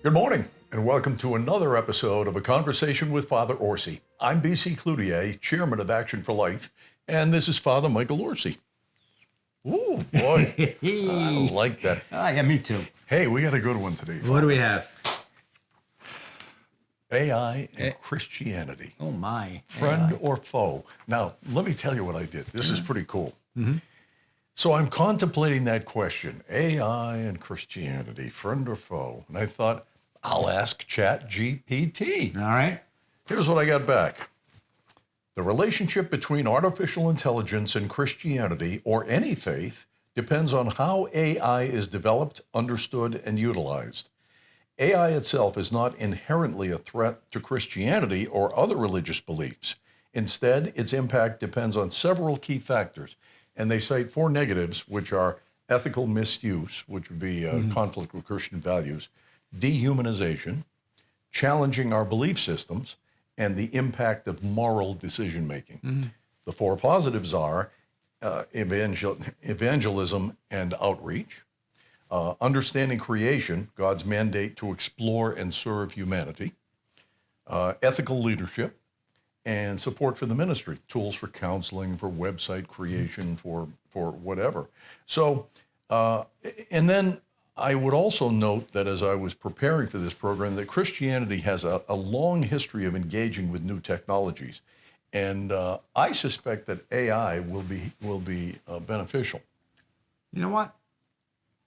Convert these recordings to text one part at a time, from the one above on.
Good morning, and welcome to another episode of A Conversation with Father Orsi. I'm B.C. Cloutier, Chairman of Action for Life, and this is Father Michael Orsi. Ooh, boy, I like that. Yeah, me too. Hey, we got a good one today, Father. What do we have? AI and Christianity. Oh, my. Friend AI. or foe? Now, let me tell you what I did. This is pretty cool. So I'm contemplating that question, AI and Christianity, friend or foe? And I thought, I'll ask ChatGPT. All right. Here's what I got back. The relationship between artificial intelligence and Christianity, or any faith, depends on how AI is developed, understood, and utilized. AI itself is not inherently a threat to Christianity or other religious beliefs. Instead, its impact depends on several key factors, and they cite four negatives, which are ethical misuse, which would be conflict with Christian values, dehumanization, challenging our belief systems, and the impact of moral decision-making. The four positives are evangelism and outreach, understanding creation, God's mandate to explore and serve humanity, ethical leadership, and support for the ministry, tools for counseling, for website creation, for whatever. So, and then I would also note that as I was preparing for this program, that Christianity has a long history of engaging with new technologies. And I suspect that AI will be beneficial. You know what?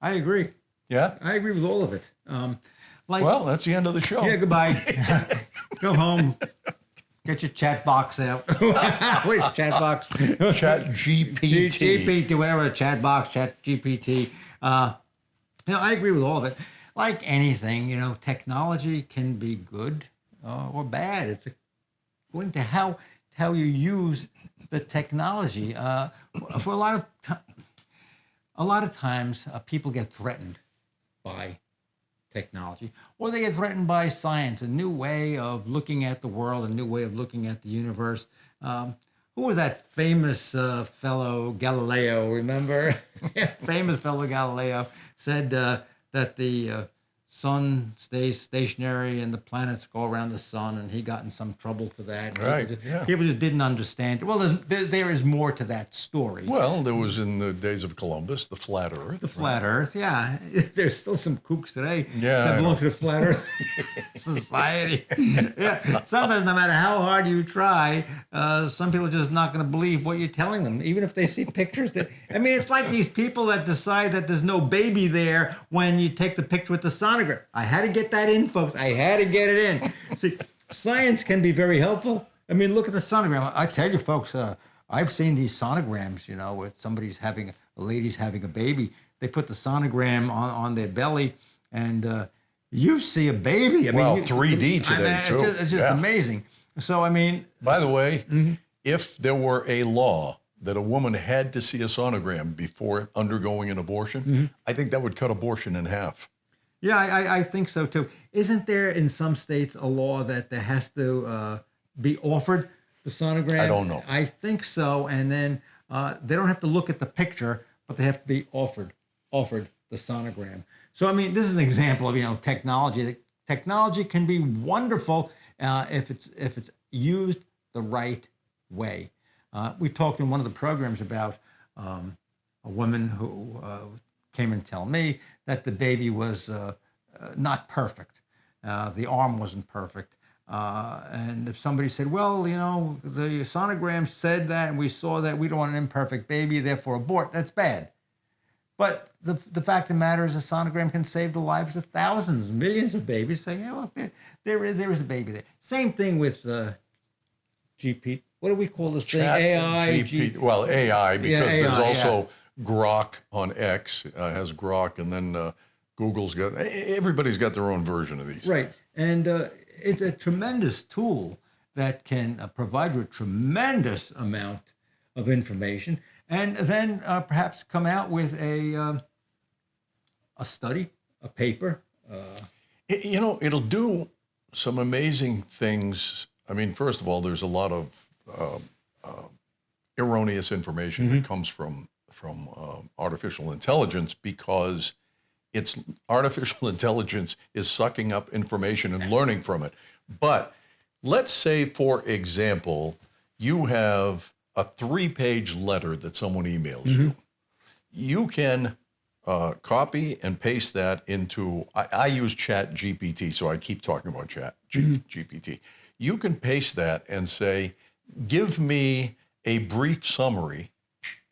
I agree. Yeah? I agree with all of it. Well, that's the end of the show. Yeah, goodbye. Go home. Get your chat box out. Wait, chat box. Chat GPT. GPT, whatever, chat box, chat GPT. I agree with all of it. Like anything, technology can be good or bad. It's according to how you use the technology. For a lot of times, people get threatened by technology, or they get threatened by science, a new way of looking at the world, a new way of looking at the universe. Who was that famous fellow, Galileo, remember? Famous fellow Galileo said that the sun stays stationary and the planets go around the sun, and he got in some trouble for that. Right, People just didn't understand. Well, there is more to that story. Well, there was in the days of Columbus, the flat Earth. The flat Earth, yeah. There's still some kooks today Yeah, that belong to the flat Earth society. Yeah. Sometimes, no matter how hard you try, some people are just not going to believe what you're telling them, even if they see pictures that. I mean, it's like these people that decide that there's no baby there when you take the picture with the sonogram. I had to get that in, folks. I had to get it in. See, science can be very helpful. I mean, look at the sonogram. I tell you, folks, I've seen these sonograms, where a lady's having a baby. They put the sonogram on their belly, and you see a baby. I mean, 3D today, too. It's just amazing. So, I mean. By the way, if there were a law that a woman had to see a sonogram before undergoing an abortion, I think that would cut abortion in half. Yeah, I think so, too. Isn't there in some states a law that there has to be offered the sonogram? I don't know. I think so. And then they don't have to look at the picture, but they have to be offered the sonogram. So, I mean, this is an example of, technology. Technology can be wonderful if it's used the right way. We talked in one of the programs about a woman who came and tell me that the baby was not perfect. The arm wasn't perfect. And if somebody said, well, the sonogram said that and we saw that, we don't want an imperfect baby, therefore abort, that's bad. But the fact of the matter is a sonogram can save the lives of thousands, millions of babies. Saying, look, there is a baby there. Same thing with GPT. What do we call this thing? AI? Well, AI, because AI, there's also Grok on X, has Grok, and then Google's got, everybody's got their own version of these. Right. And it's a tremendous tool that can provide you a tremendous amount of information, and then perhaps come out with a study, a paper. It'll do some amazing things. I mean, first of all, there's a lot of erroneous information that comes from artificial intelligence because It's artificial intelligence is sucking up information and learning from it. But let's say, for example, you have a 3-page letter that someone emails you. You can copy and paste that into, I use Chat GPT, so I keep talking about Chat GPT. You can paste that and say, give me a brief summary,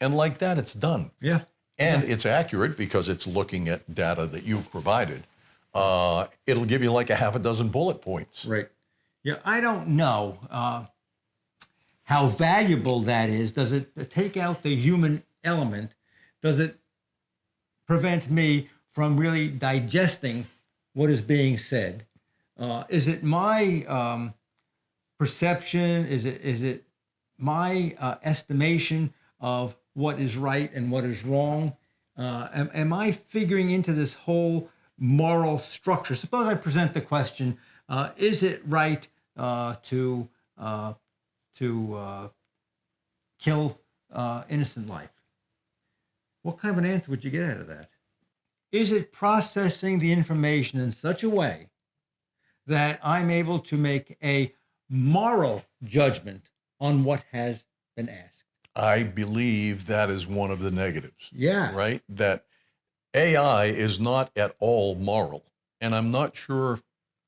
and like that, it's done. Yeah. And it's accurate because it's looking at data that you've provided. It'll give you like a half a dozen bullet points. Right. Yeah, I don't know how valuable that is. Does it take out the human element? Does it prevent me from really digesting what is being said? Is it my perception? Is it my estimation of what is right and what is wrong? Am I figuring into this whole moral structure? Suppose I present the question, is it right to kill innocent life? What kind of an answer would you get out of that? Is it processing the information in such a way that I'm able to make a moral judgment on what has been asked? I believe that is one of the negatives. Yeah. Right? That AI is not at all moral. And I'm not sure,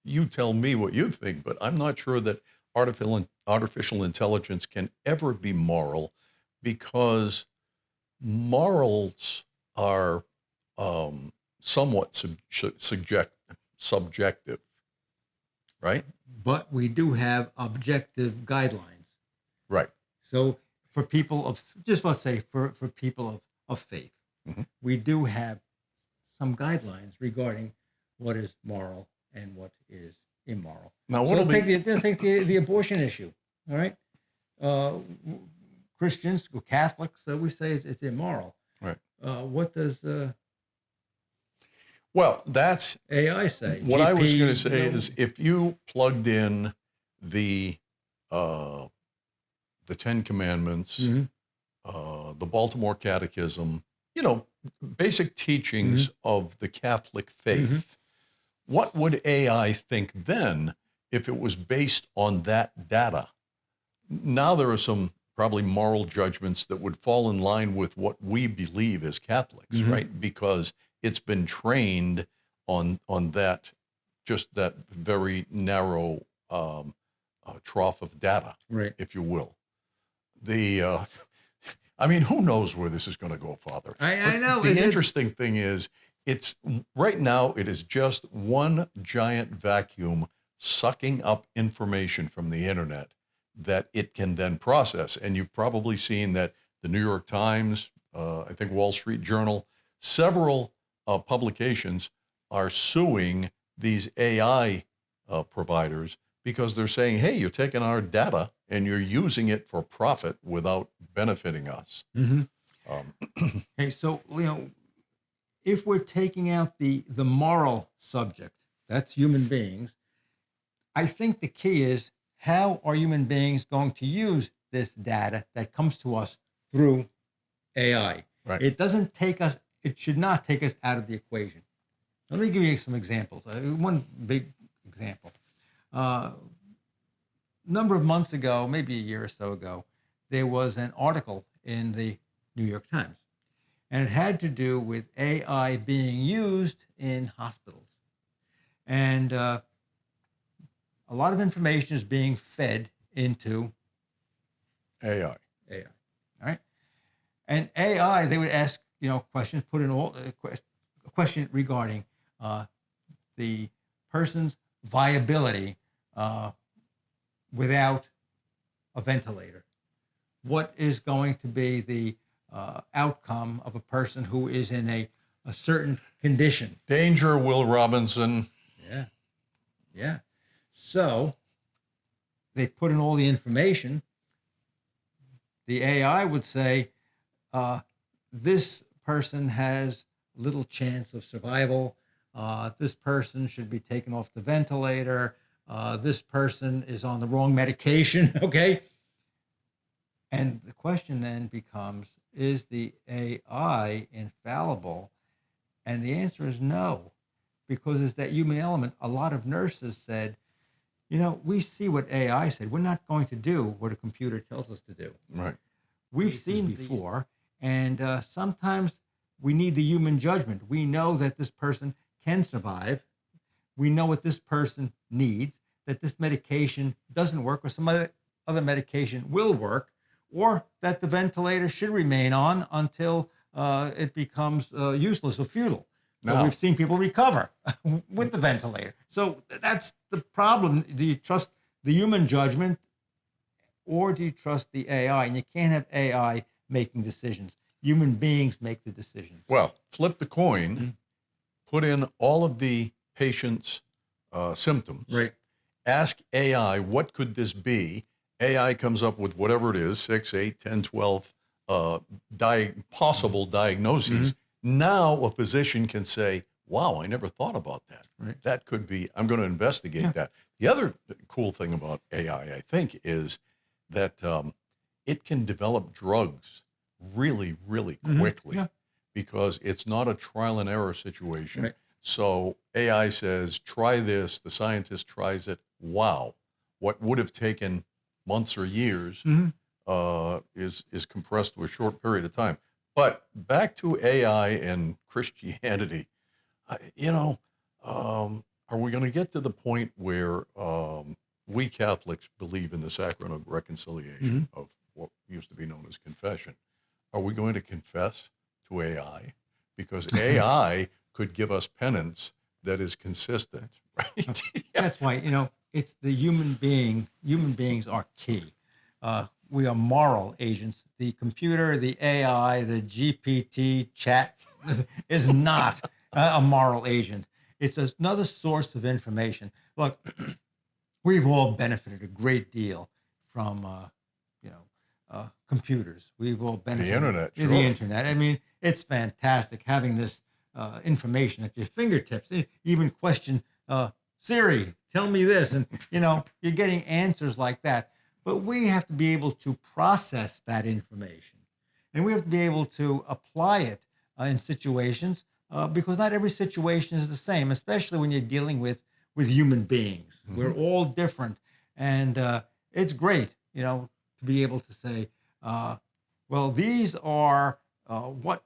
you tell me what you think, but I'm not sure that artificial intelligence can ever be moral, because morals are somewhat subjective, right? But we do have objective guidelines. Right. So for people of, just let's say for people of faith, we do have some guidelines regarding what is moral and what is immoral. Now, so let's take the abortion issue. All right. Christians, Catholics, we say it's immoral. Right. What does well, that's AI say? What GP, I was going to say is, if you plugged in the 10 Commandments, the Baltimore Catechism, basic teachings of the Catholic faith, what would AI think then if it was based on that data? Now there are some probably moral judgments that would fall in line with what we believe as Catholics, right? Because it's been trained on that, just that very narrow trough of data, right, if you will. I mean, who knows where this is going to go, Father? I know. The interesting thing is, it's right now, it is just one giant vacuum sucking up information from the internet that it can then process. And you've probably seen that the New York Times, I think Wall Street Journal, several publications are suing these AI providers because they're saying, hey, you're taking our data and you're using it for profit without benefiting us. Hey, so, if we're taking out the moral subject, that's human beings, I think the key is, how are human beings going to use this data that comes to us through AI? Right. It should not take us out of the equation. Let me give you some examples. One big example. A number of months ago, maybe a year or so ago, there was an article in the New York Times, and it had to do with AI being used in hospitals. And a lot of information is being fed into AI. All right. And AI, they would ask, questions, put in a question regarding the person's viability without a ventilator. What is going to be the outcome of a person who is in a certain condition? Danger, Will Robinson. Yeah. So they put in all the information. The AI would say, this person has little chance of survival. This person should be taken off the ventilator. This person is on the wrong medication, okay? And the question then becomes, is the AI infallible? And the answer is no, because it's that human element. A lot of nurses said, we see what AI said. We're not going to do what a computer tells us to do. Right. We've seen before, and sometimes we need the human judgment. We know that this person can survive. We know what this person needs, that this medication doesn't work or some other medication will work, or that the ventilator should remain on until it becomes useless or futile. But we've seen people recover with the ventilator. So that's the problem. Do you trust the human judgment or do you trust the AI? And you can't have AI making decisions. Human beings make the decisions. Well, flip the coin, put in all of the patient's symptoms. Right. Ask AI, what could this be? AI comes up with whatever it is, 6, 8, 10, 12 possible diagnoses. Now a physician can say, wow, I never thought about that. Right. That could be, I'm going to investigate that. The other cool thing about AI, I think, is that it can develop drugs really, really quickly because it's not a trial and error situation. Right. So AI says, try this. The scientist tries it. Wow. What would have taken months or years is compressed to a short period of time. But back to AI and Christianity, are we going to get to the point where we Catholics believe in the sacrament of reconciliation of what used to be known as confession? Are we going to confess to AI? Because AI could give us penance that is consistent, right? That's why, it's the human being. Human beings are key. We are moral agents. The computer, the AI, the GPT chat is not a moral agent. It's another source of information. Look, we've all benefited a great deal from, computers. We've all benefited. The internet, sure. The internet. I mean, it's fantastic having this information at your fingertips. Even question, Siri, tell me this. And, you're getting answers like that. But we have to be able to process that information. And we have to be able to apply it in situations because not every situation is the same, especially when you're dealing with human beings. We're all different. And it's great, to be able to say, well, these are what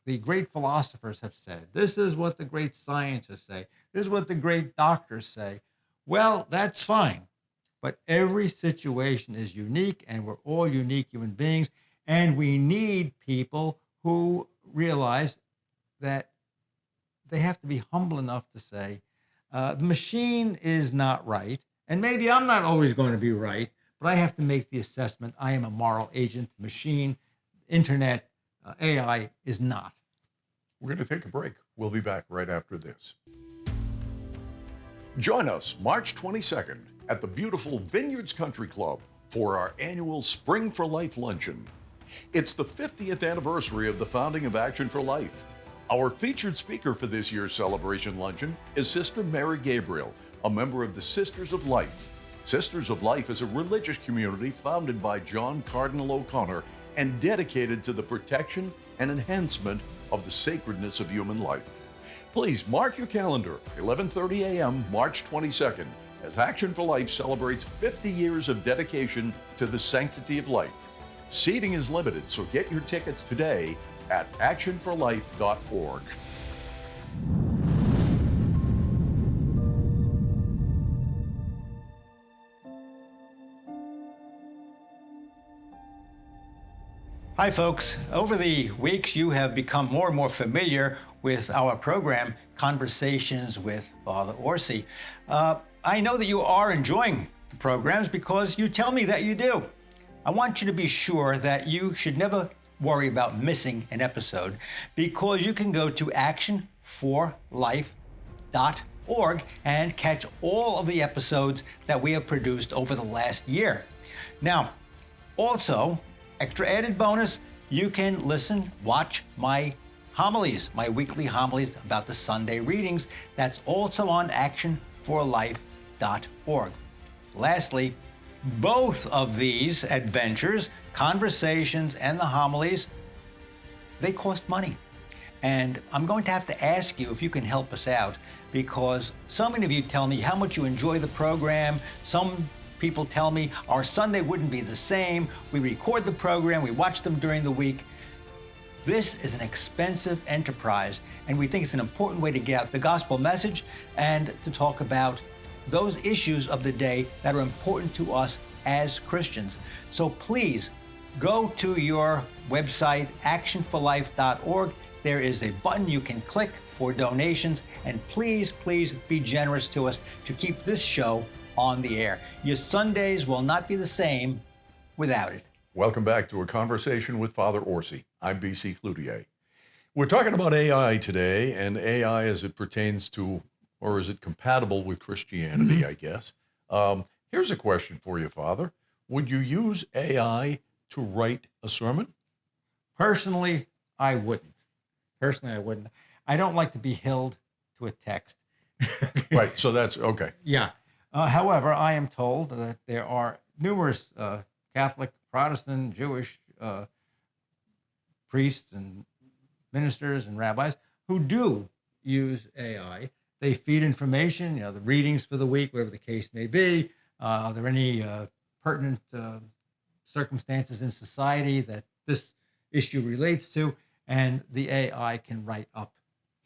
the great philosophers have said. This is what the great scientists say. This is what the great doctors say. Well, that's fine. But every situation is unique, and we're all unique human beings, and we need people who realize that they have to be humble enough to say, the machine is not right, and maybe I'm not always going to be right, but I have to make the assessment. I am a moral agent. Machine, internet, AI is not. We're going to take a break. We'll be back right after this. Join us March 22nd at the beautiful Vineyards Country Club for our annual Spring for Life luncheon. It's the 50th anniversary of the founding of Action for Life. Our featured speaker for this year's celebration luncheon is Sister Mary Gabriel, a member of the Sisters of Life. Sisters of Life is a religious community founded by John Cardinal O'Connor and dedicated to the protection and enhancement of the sacredness of human life. Please mark your calendar, 11:30 a.m., March 22nd, as Action for Life celebrates 50 years of dedication to the sanctity of life. Seating is limited, so get your tickets today at actionforlife.org. Hi, folks. Over the weeks, you have become more and more familiar with our program, Conversations with Father Orsi. I know that you are enjoying the programs because you tell me that you do. I want you to be sure that you should never worry about missing an episode because you can go to actionforlife.org and catch all of the episodes that we have produced over the last year. Now, also, extra added bonus, you can listen, watch my homilies, my weekly homilies about the Sunday readings. That's also on actionforlife.org. Lastly, both of these adventures, conversations and the homilies, they cost money. And I'm going to have to ask you if you can help us out, because so many of you tell me how much you enjoy the program. Some people tell me our Sunday wouldn't be the same. We record the program, we watch them during the week. This is an expensive enterprise, and we think it's an important way to get out the gospel message and to talk about those issues of the day that are important to us as Christians. So please go to your website, actionforlife.org. There is a button you can click for donations, and please, please be generous to us to keep this show on the air. Your Sundays will not be the same without it. Welcome back to A Conversation with Father Orsi. I'm B.C. Cloutier. We're talking about AI today, and AI as it pertains to, or is it compatible with Christianity, I guess. Here's a question for you, Father. Would you use AI to write a sermon? Personally, I wouldn't. I don't like to be held to a text. Right, so that's okay. Yeah. However, I am told that there are numerous Catholic, Protestant, Jewish priests and ministers and rabbis who do use AI. They feed information, the readings for the week, whatever the case may be. Are there any pertinent circumstances in society that this issue relates to? And the AI can write up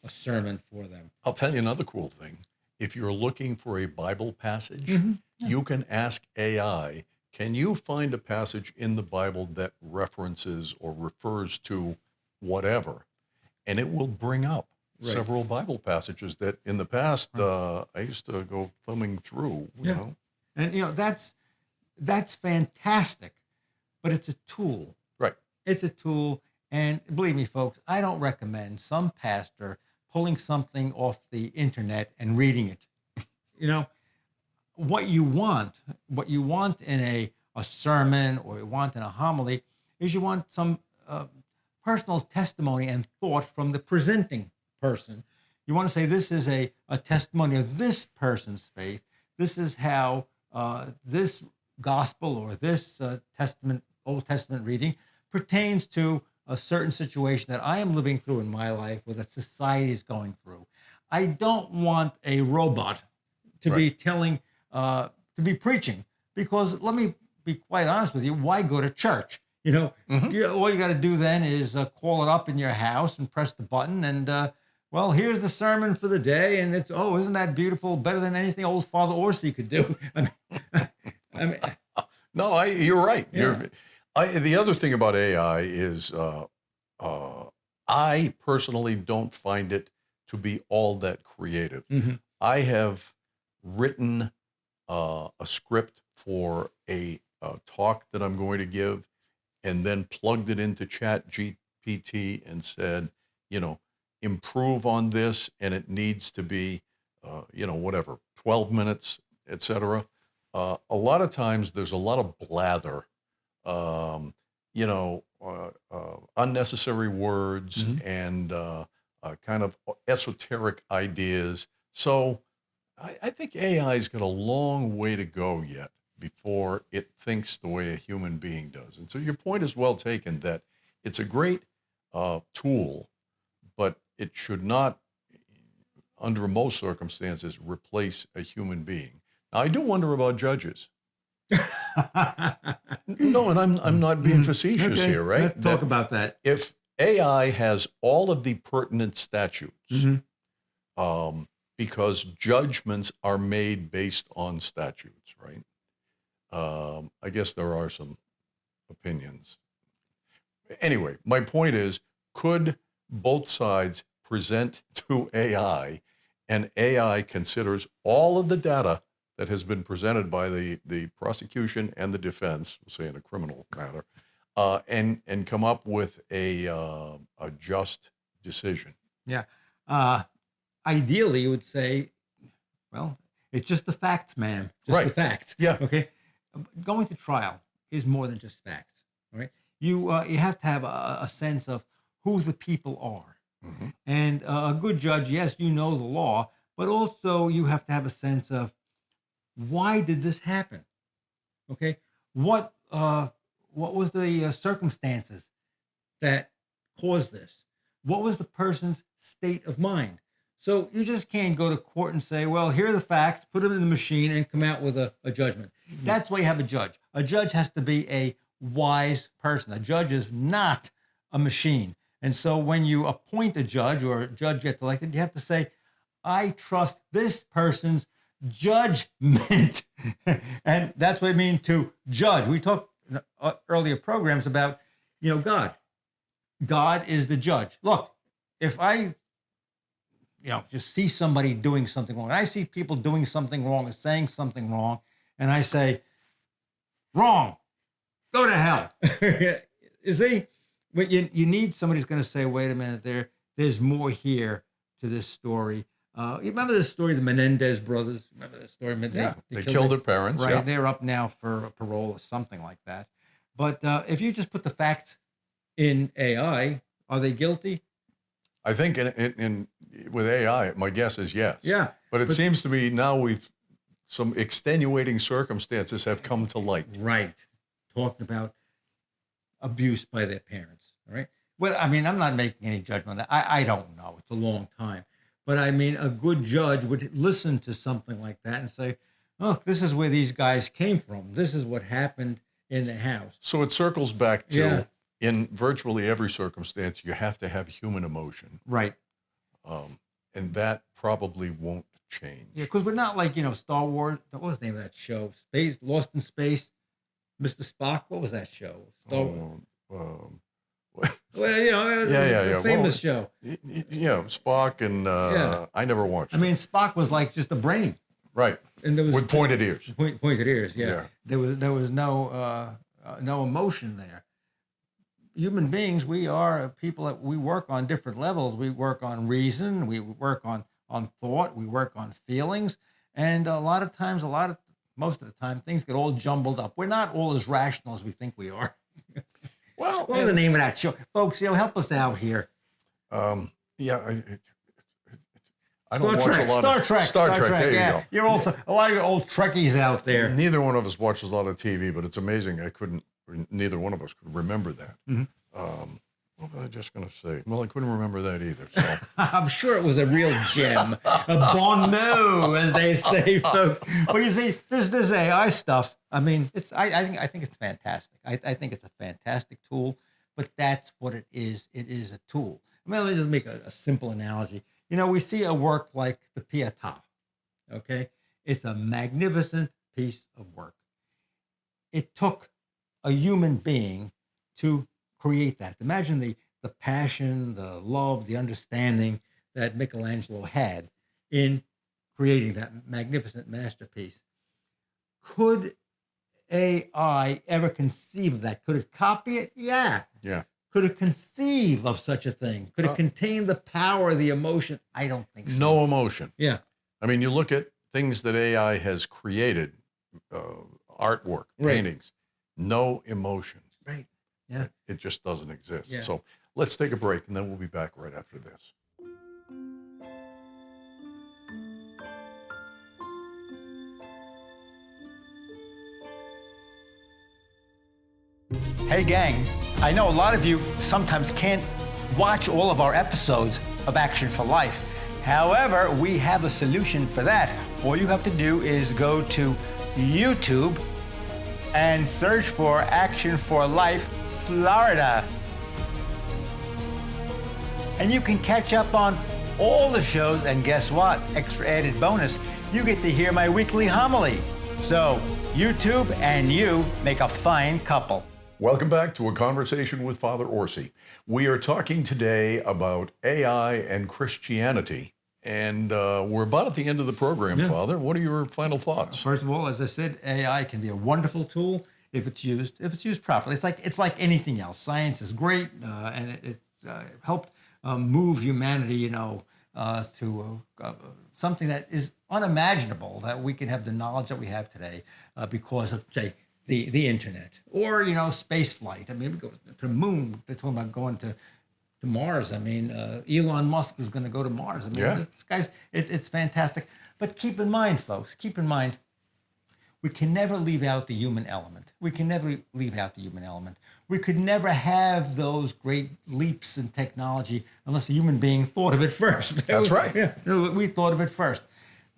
a sermon for them. I'll tell you another cool thing. If you're looking for a Bible passage, you can ask AI, can you find a passage in the Bible that references or refers to whatever? And it will bring up several Bible passages that in the past I used to go thumbing through, you know. And, that's fantastic, but it's a tool. Right. It's a tool. And believe me, folks, I don't recommend some pastor pulling something off the internet and reading it. What you want in a sermon or you want in a homily is you want some personal testimony and thought from the presenting person. You want to say, this is a testimony of this person's faith. This is how this gospel or this Old Testament reading pertains to a certain situation that I am living through in my life or that society is going through. I don't want a robot to be telling, to be preaching, because let me be quite honest with you, why go to church? All you got to do then is call it up in your house and press the button and, well, here's the sermon for the day. And it's, isn't that beautiful? Better than anything old Father Orsi could do. No, you're right. Yeah. The other thing about AI is I personally don't find it to be all that creative. I have written a script for a talk that I'm going to give and then plugged it into Chat GPT and said, improve on this, and it needs to be, 12 minutes, etc. A lot of times there's a lot of blather, unnecessary words and kind of esoteric ideas. So I think AI's got a long way to go yet before it thinks the way a human being does. And so your point is well taken that it's a great tool, but it should not, under most circumstances, replace a human being. Now, I do wonder about judges. No, and I'm not being facetious here, right? Let's talk about that. If AI has all of the pertinent statutes, because judgments are made based on statutes, right? I guess there are some opinions. Anyway, my point is, could both sides present to AI, and AI considers all of the data that has been presented by the prosecution and the defense, we'll say in a criminal matter, and come up with a just decision. Yeah. Ideally, you would say, well, it's just the facts, ma'am. Just the facts. Yeah. Okay. Going to trial is more than just facts. All right. You have to have a sense of who the people are. And a good judge, yes, you know the law, but also you have to have a sense of, why did this happen? Okay, what was the circumstances that caused this? what was the person's state of mind? So you just can't go to court and say, well, here are the facts, put them in the machine and come out with a judgment. That's why you have a judge. A judge has to be a wise person. A judge is not a machine. And so when you appoint a judge or a judge gets elected, you have to say, I trust this person's judgment. And that's what I mean to judge. We talked in earlier programs about, God. God is the judge. Look, if I, just see somebody doing something wrong, and I see people doing something wrong or saying something wrong, and I say, wrong, go to hell. You see? But you need somebody who's going to say, wait a minute, there's more here to this story. You remember the story of the Menendez brothers? Remember the story? They killed their parents. Right, Yeah. they're up now for parole or something like that. But if you just put the facts in AI, are they guilty? I think with AI, my guess is yes. Yeah. But it seems to me now some extenuating circumstances have come to light. Right. Talking about abuse by their parents. All right. Well, I mean, I'm not making any judgment on that. I don't know. It's a long time. But I mean, a good judge would listen to something like that and say, oh, this is where these guys came from. This is what happened in the house. So it circles back to, in virtually every circumstance, you have to have human emotion. Right. And that probably won't change. Yeah, because we're not like, Star Wars. What was the name of that show? Lost in Space, Mr. Spock. What was that show? Star Wars. Well, it was a famous show. Yeah, Spock and I never watched. I mean, Spock was like just a brain, right? And there was with pointed ears. Pointed ears, yeah. There was no emotion there. Human beings, we are people that we work on different levels. We work on reason, we work on thought, we work on feelings, and most of the time, things get all jumbled up. We're not all as rational as we think we are. Well, what was the name of that show, folks? Help us out here. I don't watch a lot of Star Trek. There you go. You're also a lot of your old Trekkies out there. Neither one of us watches a lot of TV, but it's amazing. Neither one of us could remember that. Mm-hmm. What was I just going to say? Well, I couldn't remember that either. So. I'm sure it was a real gem, a bon mot, as they say, folks. But you see, this AI stuff. I mean, I think it's fantastic. I think it's a fantastic tool. But that's what it is. It is a tool. I mean, let me just make a simple analogy. We see a work like the Pietà. Okay, it's a magnificent piece of work. It took a human being to create that. Imagine the passion, the love, the understanding that Michelangelo had in creating that magnificent masterpiece. Could AI ever conceive of that? Could it copy it? Yeah. Yeah. Could it conceive of such a thing? Could it contain the power, the emotion? I don't think so. No emotion. Yeah. I mean, you look at things that AI has created, artwork, paintings, no emotion. Right. Yeah. It just doesn't exist. Yeah. So let's take a break, and then we'll be back right after this. Hey gang, I know a lot of you sometimes can't watch all of our episodes of Action for Life. However, we have a solution for that. All you have to do is go to YouTube and search for Action for Life Florida. And you can catch up on all the shows, and guess what? Extra added bonus, you get to hear my weekly homily. So, YouTube and you make a fine couple. Welcome back to A Conversation with Father Orsi. We are talking today about AI and Christianity, and we're about at the end of the program, Father. What are your final thoughts? First of all, as I said, AI can be a wonderful tool if it's used properly. It's like anything else. Science is great, and it's helped move humanity, to something that is unimaginable, that we can have the knowledge that we have today because of, say, the internet or, space flight. I mean, we go to the moon. They're talking about going to Mars. I mean, Elon Musk is going to go to Mars. I mean, this guy's, it's fantastic. But keep in mind, folks, we can never leave out the human element. We could never have those great leaps in technology unless a human being thought of it first. That's right. Yeah, we thought of it first.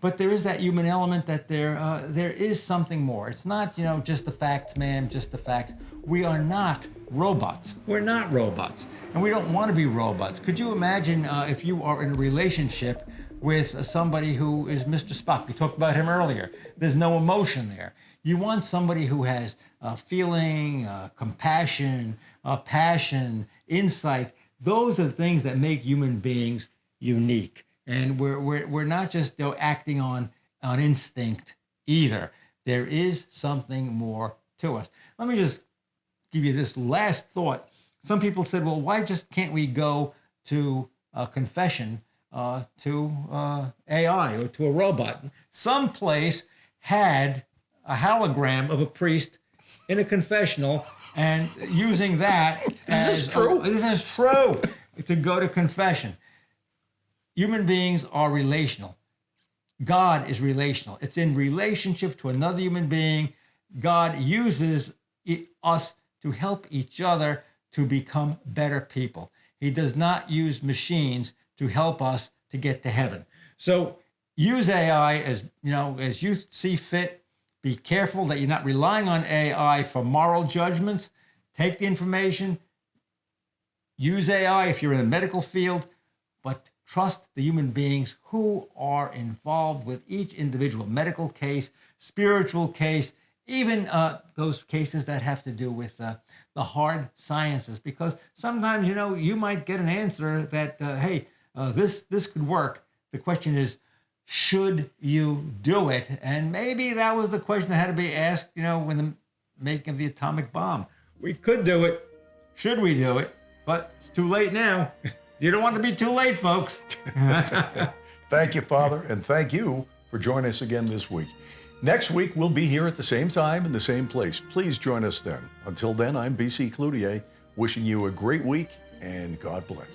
But there is that human element that there is something more. It's not, just the facts, man, just the facts. We are not robots. We're not robots. And we don't want to be robots. Could you imagine if you are in a relationship with somebody who is Mr. Spock? We talked about him earlier. There's no emotion there. You want somebody who has feeling, compassion, passion, insight. Those are the things that make human beings unique. And we're not just acting on instinct either. There is something more to us. Let me just give you this last thought. Some people said, well, why just can't we go to confession to AI or to a robot? Some place had a hologram of a priest in a confessional and using that This is true. This is true to go to confession. Human beings are relational. God is relational. It's in relationship to another human being. God uses us to help each other to become better people. He does not use machines to help us to get to heaven. So use AI as you see fit. Be careful that you're not relying on AI for moral judgments. Take the information. Use AI if you're in the medical field, but trust the human beings who are involved with each individual medical case, spiritual case, even those cases that have to do with the hard sciences. Because sometimes, you might get an answer that, hey, this could work. The question is, should you do it? And maybe that was the question that had to be asked, when the making of the atomic bomb. We could do it. Should we do it? But it's too late now. You don't want to be too late, folks. Thank you, Father, and thank you for joining us again this week. Next week, we'll be here at the same time in the same place. Please join us then. Until then, I'm BC Cloutier, wishing you a great week, and God bless.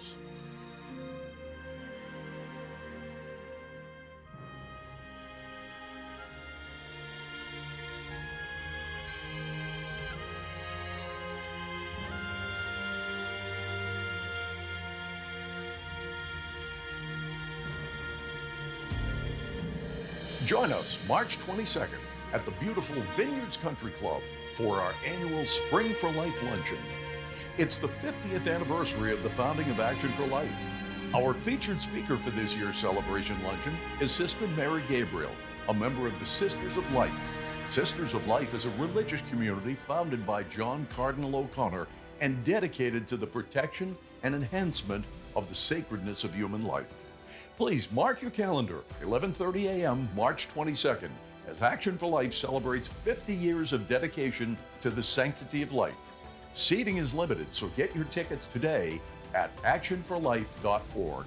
Join us March 22nd at the beautiful Vineyards Country Club for our annual Spring for Life Luncheon. It's the 50th anniversary of the founding of Action for Life. Our featured speaker for this year's celebration luncheon is Sister Mary Gabriel, a member of the Sisters of Life. Sisters of Life is a religious community founded by John Cardinal O'Connor and dedicated to the protection and enhancement of the sacredness of human life. Please mark your calendar, 11:30 a.m., March 22nd, as Action for Life celebrates 50 years of dedication to the sanctity of life. Seating is limited, so get your tickets today at actionforlife.org.